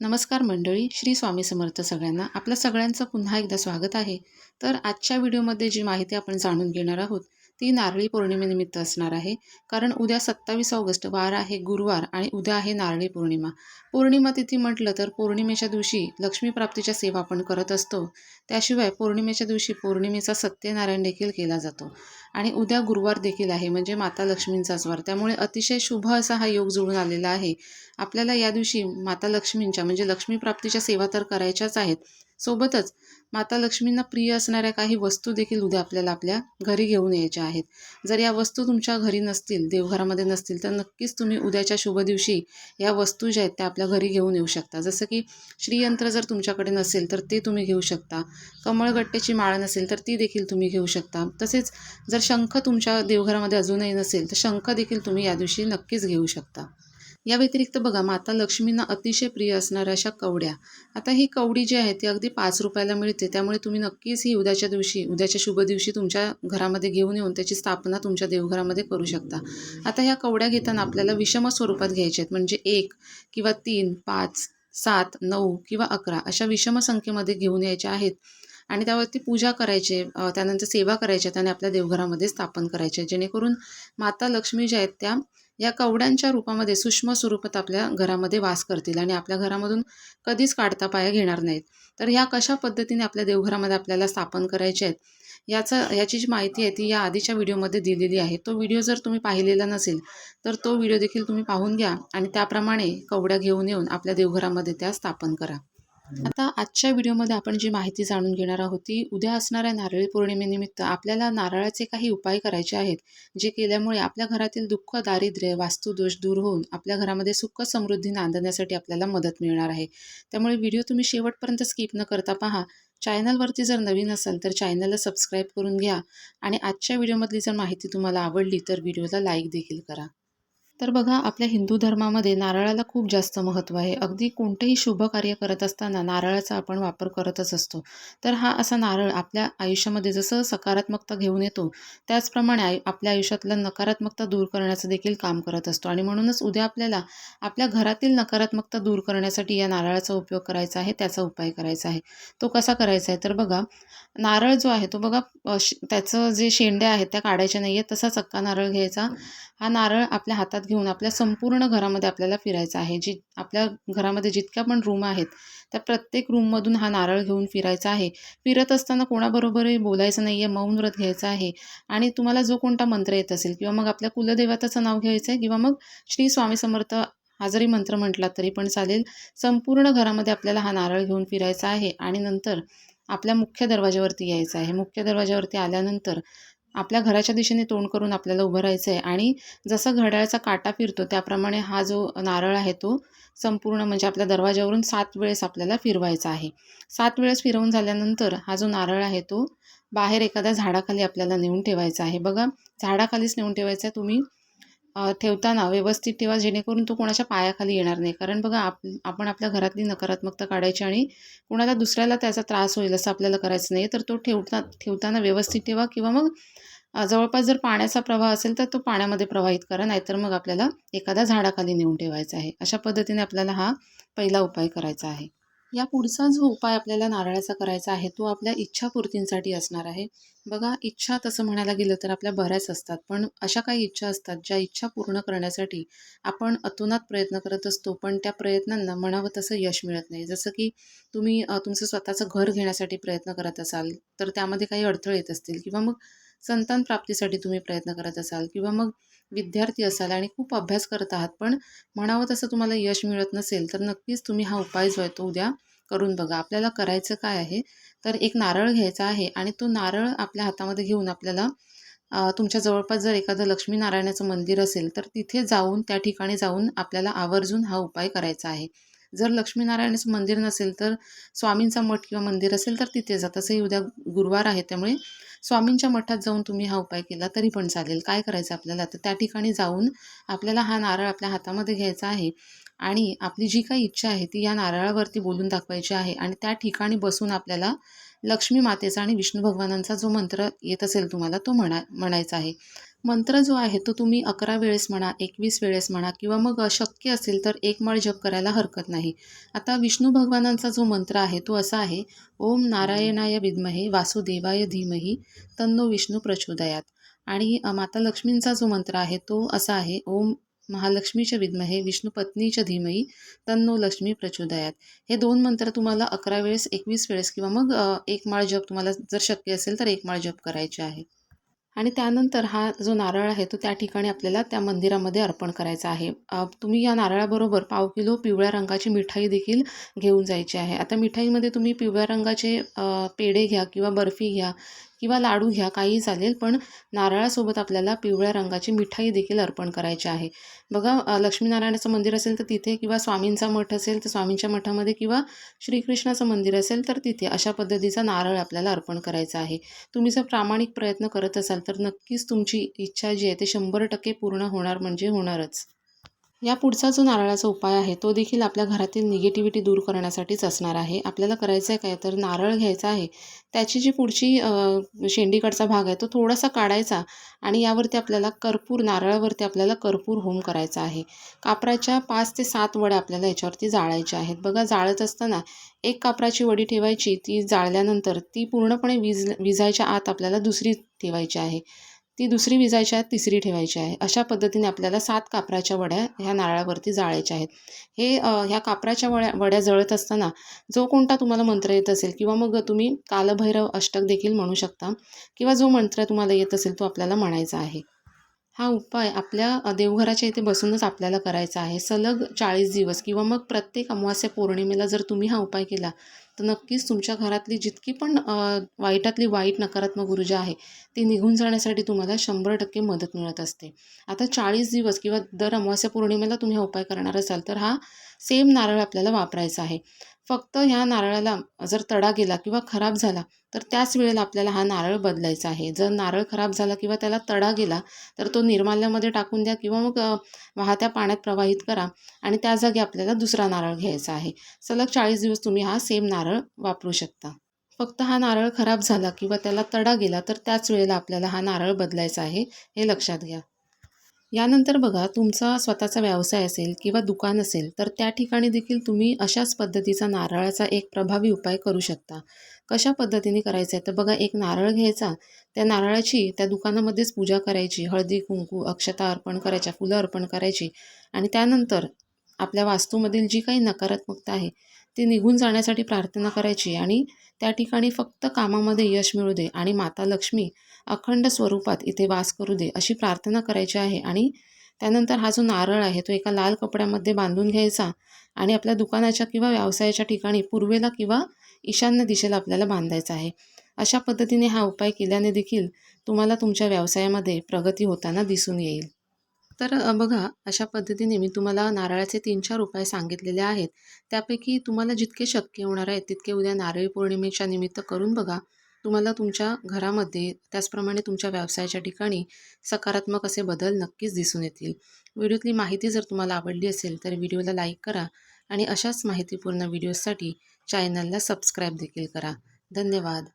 नमस्कार मंडळी, श्री स्वामी समर्थ सगळ्यांना. आपल्या सगळ्यांचं पुन्हा एकदा स्वागत आहे. तर आजच्या व्हिडिओमध्ये जी माहिती आपण जाणून घेणार आहोत ती नारळी पौर्णिमेनिमित्त असणार आहे. कारण उद्या 27 ऑगस्ट वार आहे गुरुवार आणि उद्या आहे नारळी पौर्णिमा. पौर्णिमा तिथी म्हटलं तर पौर्णिमेच्या दिवशी लक्ष्मीप्राप्तीच्या सेवा आपण करत असतो. त्याशिवाय पौर्णिमेच्या दिवशी पौर्णिमेचा सत्यनारायण देखील केला जातो. आणि उद्या गुरुवार देखील आहे, म्हणजे माता लक्ष्मींचाच वार. त्यामुळे अतिशय शुभ असा हा योग जुळून आलेला आहे. आपल्याला या दिवशी माता लक्ष्मींच्या म्हणजे लक्ष्मीप्राप्तीच्या सेवा तर करायच्याच आहेत. सोबतच माता लक्ष्मींना प्रिय असणाऱ्या काही वस्तू देखील उद्या आपल्याला आपल्या घरी घेऊन यायच्या आहेत. जर या वस्तू तुमच्या घरी नसतील, देवघरामध्ये नसतील, तर नक्कीच तुम्ही उद्याच्या शुभ दिवशी या वस्तू ज्या आहेत त्या आपल्या घरी घेऊन येऊ शकता. जसं की श्रीयंत्र जर तुमच्याकडे नसेल तर ते तुम्ही घेऊ शकता. कमळगट्ट्याची माळ नसेल तर ती देखील तुम्ही घेऊ शकता. तसेच जर शंख तुमच्या देवघरामध्ये अजूनही नसेल तर शंख देखील तुम्ही या दिवशी नक्कीच घेऊ शकता. या व्यतिरिक्त बघा, माता लक्ष्मींना अतिशय प्रिय असणाऱ्या अशा कवड्या. आता ही कवडी जी आहे ती अगदी 5 रुपयाला मिळते. त्यामुळे तुम्ही नक्कीच ही उद्याच्या दिवशी, उद्याच्या शुभ दिवशी तुमच्या घरामध्ये घेऊन येऊन त्याची स्थापना तुमच्या देवघरामध्ये करू शकता. आता ह्या कवड्या घेताना आपल्याला विषम स्वरूपात घ्यायच्या आहेत, म्हणजे 1 किंवा 3, 5, 7, 9 किंवा 11 अशा विषम संख्येमध्ये घेऊन यायच्या आहेत. आणि त्यावरती पूजा करायची, त्यानंतर सेवा करायच्या, त्याने आपल्या देवघरामध्ये स्थापन करायचे, जेणेकरून माता लक्ष्मी ज्या आहेत त्या या कवड्यांच्या रूपामध्ये सूक्ष्म स्वरूपात आपल्या घरामध्ये वास करतील आणि आपल्या घरामधून कधीच काढता पाया घेणार नाहीत. तर ह्या कशा पद्धतीने आपल्या देवघरामध्ये आपल्याला स्थापन करायचे आहेत याची जी माहिती आहे ती या आधीच्या व्हिडिओमध्ये दिलेली आहे. तो व्हिडिओ जर तुम्ही पाहिलेला नसेल तर तो व्हिडिओ देखील तुम्ही पाहून घ्या आणि त्याप्रमाणे कवड्या घेऊन येऊन आपल्या देवघरामध्ये त्या स्थापन करा. आता आजच्या व्हिडिओमध्ये आपण जी माहिती जाणून घेणार आहोत ती उद्या असणाऱ्या नारळी पौर्णिमेनिमित्त आपल्याला नारळाचे काही उपाय करायचे आहेत, जे केल्यामुळे आपल्या घरातील दुःख, दारिद्र्य, वास्तुदोष दूर होऊन आपल्या घरामध्ये सुख समृद्धी नांदण्यासाठी आपल्याला मदत मिळणार आहे. त्यामुळे व्हिडिओ तुम्ही शेवटपर्यंत स्किप न करता पहा. चॅनलवरती जर नवीन असाल तर चॅनलला सबस्क्राईब करून घ्या आणि आजच्या व्हिडिओमधली जर माहिती तुम्हाला आवडली तर व्हिडिओला लाईक देखील करा. तर बघा, आपल्या हिंदू धर्मामध्ये नारळाला खूप जास्त महत्त्व आहे. अगदी कोणतेही शुभ कार्य करत असताना नारळाचा आपण वापर करतच असतो. तर हा असा नारळ आपल्या आयुष्यामध्ये जसं सकारात्मकता घेऊन येतो, त्याचप्रमाणे आपल्या आयुष्यातलं नकारात्मकता दूर करण्याचं देखील काम करत असतो. आणि म्हणूनच उद्या आपल्याला आपल्या घरातील नकारात्मकता दूर करण्यासाठी या नारळाचा उपयोग करायचा आहे, त्याचा उपाय करायचा आहे. तो कसा करायचा आहे तर बघा, नारळ जो आहे तो बघा, त्याचं जे शेंड्या आहेत त्या काढायच्या नाही आहेत, तसा चक्का नारळ घ्यायचा. हा नारळ आपल्या हातात घेऊन आपल्या संपूर्ण घरामध्ये आपल्याला फिरायचा आहे. आपल्या घरामध्ये जितक्या पण रूम आहेत त्या प्रत्येक रूममधून हा नारळ घेऊन फिरायचा आहे. फिरत असताना कोणाबरोबरही बोलायचं नाही आहे, मौन व्रत घ्यायचं आहे. आणि तुम्हाला जो कोणता मंत्र येत असेल किंवा मग आपल्या कुलदेवताचं नाव घ्यायचं आहे किंवा मग श्री स्वामी समर्थ हा जरी मंत्र म्हटला तरी पण चालेल. संपूर्ण घरामध्ये आपल्याला हा नारळ घेऊन फिरायचा आहे आणि नंतर आपल्या मुख्य दरवाज्यावरती यायचं आहे. मुख्य दरवाज्यावरती आल्यानंतर आपल्या घराच्या दिशेने तोंड करून आपल्याला उभं राहायचं आहे आणि जसं घड्याळाचा काटा फिरतो त्याप्रमाणे हा जो नारळ आहे तो संपूर्ण म्हणजे आपल्या दरवाज्यावरून 7 वेळेस आपल्याला फिरवायचा आहे. 7 वेळेस फिरवून झाल्यानंतर हा जो नारळ आहे तो बाहेर एखाद्या झाडाखाली आपल्याला नेऊन ठेवायचा आहे. बघा, झाडाखालीच नेऊन ठेवायचा आहे. तुम्ही ठेवताना व्यवस्थित ठेवा, जेणेकरून तो कोणाच्या पायाखाली येणार नाही. कारण बघा, आपण आपल्या घरातली नकारात्मकता काढायची आणि कोणाला दुसऱ्याला त्याचा त्रास होईल असं आपल्याला करायचं नाही. तर तो ठेवताना व्यवस्थित ठेवा किंवा मग जवळपास जर पाण्याचा प्रवाह असेल तर तो पाण्यामध्ये प्रवाहित करा, नाहीतर मग आपल्याला एखाद्या झाडाखाली नेऊन ठेवायचा आहे. अशा पद्धतीने आपल्याला हा पहिला उपाय करायचा आहे. या पुढचा जो उपाय आपल्याला नारळाचा करायचा आहे तो आपल्या इच्छापूर्तींसाठी असणार आहे. बघा, इच्छा तसं म्हणायला गेलं तर आपल्या बऱ्याच असतात, पण अशा काही इच्छा असतात ज्या इच्छा पूर्ण करण्यासाठी आपण अतोनात प्रयत्न करत असतो, पण त्या प्रयत्नांना म्हणावं तसं यश मिळत नाही. जसं की तुम्ही तुमचं स्वतःचं घर घेण्यासाठी प्रयत्न करत असाल तर त्यामध्ये काही अडथळे येत असतील, किंवा मग संतान प्राप्तीसाठी तुम्ही प्रयत्न करत असाल, किंवा मग विद्यार्थी असाल आणि खूप अभ्यास करत आहात पण म्हणावं तसं तुम्हाला यश मिळत नसेल, तर नक्कीच तुम्ही हा उपाय जो आहे तो उद्या करून बघा. आपल्याला करायचं काय आहे तर एक नारळ घ्यायचा आहे आणि तो नारळ आपल्या हातामध्ये घेऊन आपल्याला तुमच्या जवळपास जर एखादं लक्ष्मीनारायणाचं मंदिर असेल तर तिथे जाऊन, त्या ठिकाणी जाऊन आपल्याला आवर्जून हा उपाय करायचा आहे. जर लक्ष्मीनारायणाचं मंदिर नसेल तर स्वामींचा मठ किंवा मंदिर असेल तर तिथे जा. तसंही उद्या गुरुवार आहे त्यामुळे स्वामींच्या मठात जाऊन तुम्ही हा उपाय केला तरी पण चालेल. काय करायचं आपल्याला तर त्या ठिकाणी जाऊन आपल्याला हा नारळ आपल्या हातामध्ये घ्यायचा आहे आणि आपली जी काही इच्छा आहे ती या नारळावरती बोलून दाखवायची आहे आणि त्या ठिकाणी बसून आपल्याला लक्ष्मी मातेचा आणि विष्णू भगवानांचा जो मंत्र येत असेल तुम्हाला तो म्हणायचा आहे. मंत्र जो आहे तो तुम्ही 11 वेळेस म्हणा, 21 वेळेस म्हणा किंवा मग शक्य असेल तर एक माळ जप करायला हरकत नाही. आता विष्णू भगवानांचा जो मंत्र आहे तो असा आहे, ओम नारायणाय विद्महे वासुदेवाय धीमही तन्नो विष्णू प्रचोदयात. आणि माता लक्ष्मींचा जो मंत्र आहे तो असा आहे, ओम महालक्ष्मीच्या विद्महे विष्णुपत्नीच्या धीमही तन्नो लक्ष्मी प्रचोदयात. हे 2 मंत्र तुम्हाला 11 वेळेस, 21 वेळेस किंवा मग एक माळ जप तुम्हाला जर शक्य असेल तर एक माळ जप करायचे आहे. आणि त्यानंतर हा जो नारळ आहे तो त्या ठिकाणी आपल्याला त्या मंदिरामध्ये अर्पण करायचा आहे. तुम्ही या नारळाबरोबर पाव किलो पिवळ्या रंगाची मिठाई देखील घेऊन जायची आहे. आता मिठाईमध्ये तुम्ही पिवळ्या रंगाचे पेढे घ्या किंवा बर्फी घ्या किंवा लाडू घ्या, काहीही चालेल, पण नारळासोबत आपल्याला पिवळ्या रंगाची मिठाई देखील अर्पण करायची आहे. बघा, लक्ष्मीनारायणाचं मंदिर असेल तर तिथे किंवा स्वामींचा मठ असेल तर स्वामींच्या मठामध्ये किंवा श्रीकृष्णाचं मंदिर असेल तर तिथे अशा पद्धतीचा नारळ आपल्याला अर्पण करायचा आहे. तुम्ही जर प्रामाणिक प्रयत्न करत असाल तर नक्कीच तुमची इच्छा जी आहे ते 100% पूर्ण होणार म्हणजे होणारच. या पुढचा जो नारळाचा उपाय आहे तो देखील आपल्या घरातील निगेटिव्हिटी दूर करण्यासाठीच असणार आहे. आपल्याला करायचं आहे काय, तर नारळ घ्यायचा आहे. त्याची जी पुढची शेंडीकडचा भाग आहे तो थोडासा काढायचा आणि यावरती आपल्याला कर्पूर, नारळावरती आपल्याला कर्पूर होम करायचा आहे. कापराच्या 5 ते 7 वड्या आपल्याला याच्यावरती जाळायच्या आहेत. बघा, जाळत असताना एक कापराची वडी ठेवायची, ती जाळल्यानंतर ती पूर्णपणे विजायच्या आत आपल्याला दुसरी ठेवायची आहे. ती दुसरी विजायच्या आत तिसरी ठेवायची आहे. अशा पद्धतीने आपल्याला 7 कापराच्या वड्या ह्या नारळावरती जाळायच्या आहेत. ह्या कापराच्या वड्या वड्या जळत असताना जो कोणता तुम्हाला मंत्र येत असेल किंवा मग तुम्ही कालभैरव अष्टक देखील म्हणू शकता किंवा जो मंत्र तुम्हाला येत असेल तो आपल्याला म्हणायचा आहे. हा उपाय आपल्या देवघराच्या इथे बसूनच आपल्याला करायचा आहे. सलग 40 दिवस किंवा मग प्रत्येक अमावास्या पौर्णिमेला जर तुम्ही हा उपाय केला, तर नक्कीच तुमच्या घरातली जितकी पण वाईटातली वाईट नकारात्मक ऊर्जा आहे, ती निघून जाण्यासाठी तुम्हाला 100% मदत मिळत असते. आता 40 दिवस किंवा दर अमावास्या पौर्णिमेला तुम्ही हा उपाय करणार असाल, तर हा सेम नारळ आपल्याला वापरायचा आहे. फक्त ह्या नारळाला जर तडा गेला किंवा खराब झाला, तर त्याच वेळेला आपल्याला हा नारळ बदलायचा आहे. जर नारळ खराब झाला किंवा त्याला तडा गेला, तर तो निर्माल्यामध्ये टाकून द्या किंवा मग वाहत्या पाण्यात प्रवाहित करा आणि त्या जागी आपल्याला दुसरा नारळ घ्यायचा आहे. सलग 40 दिवस तुम्ही हा सेम नारळ वापरू शकता. फक्त हा नारळ खराब झाला किंवा त्याला तडा गेला, तर त्याच वेळेला आपल्याला हा नारळ बदलायचा आहे, हे लक्षात घ्या. यानंतर बघा, तुमचा स्वतःचा व्यवसाय असेल किंवा दुकान असेल तर त्या ठिकाणी देखील तुम्ही अशाच पद्धतीचा नारळाचा एक प्रभावी उपाय करू शकता. कशा पद्धतीने करायचं आहे तर बघा, एक नारळ घ्यायचा, त्या नारळाची त्या दुकानामध्येच पूजा करायची, हळदी कुंकू अक्षता अर्पण करायच्या, फुलं अर्पण करायची आणि त्यानंतर आपल्या वास्तूमधील जी काही नकारात्मकता आहे ती निघून जाण्यासाठी प्रार्थना करायची आणि त्या ठिकाणी फक्त कामामध्ये यश मिळू दे आणि माता लक्ष्मी अखंड स्वरूपात इथे वास करू दे अशी प्रार्थना करायची आहे. आणि त्यानंतर हा जो नारळ आहे तो एका लाल कपड्यामध्ये बांधून घ्यायचा आणि आपल्या दुकानाच्या किंवा व्यवसायाच्या ठिकाणी पूर्वेला किंवा ईशान्य दिशेला आपल्याला बांधायचा आहे. अशा पद्धतीने हा उपाय केल्याने देखील तुम्हाला तुमच्या व्यवसायामध्ये प्रगती होताना दिसून येईल. तर बघा, अशा पद्धतीने मी तुम्हाला नारळाचे 3-4 उपाय सांगितलेले आहेत. त्यापैकी तुम्हाला जितके शक्य होणार आहेत तितके उद्या नारळी पौर्णिमेच्या निमित्त करून बघा. तुम्हाला तुमच्या घरामध्ये त्याचप्रमाणे तुमच्या व्यवसायाच्या ठिकाणी सकारात्मक असे बदल नक्कीच दिसून येतील. व्हिडिओतली माहिती जर तुम्हाला आवडली असेल तर व्हिडिओला लाईक करा आणि अशाच माहितीपूर्ण व्हिडिओजसाठी चॅनलला सबस्क्राईब देखील करा. धन्यवाद.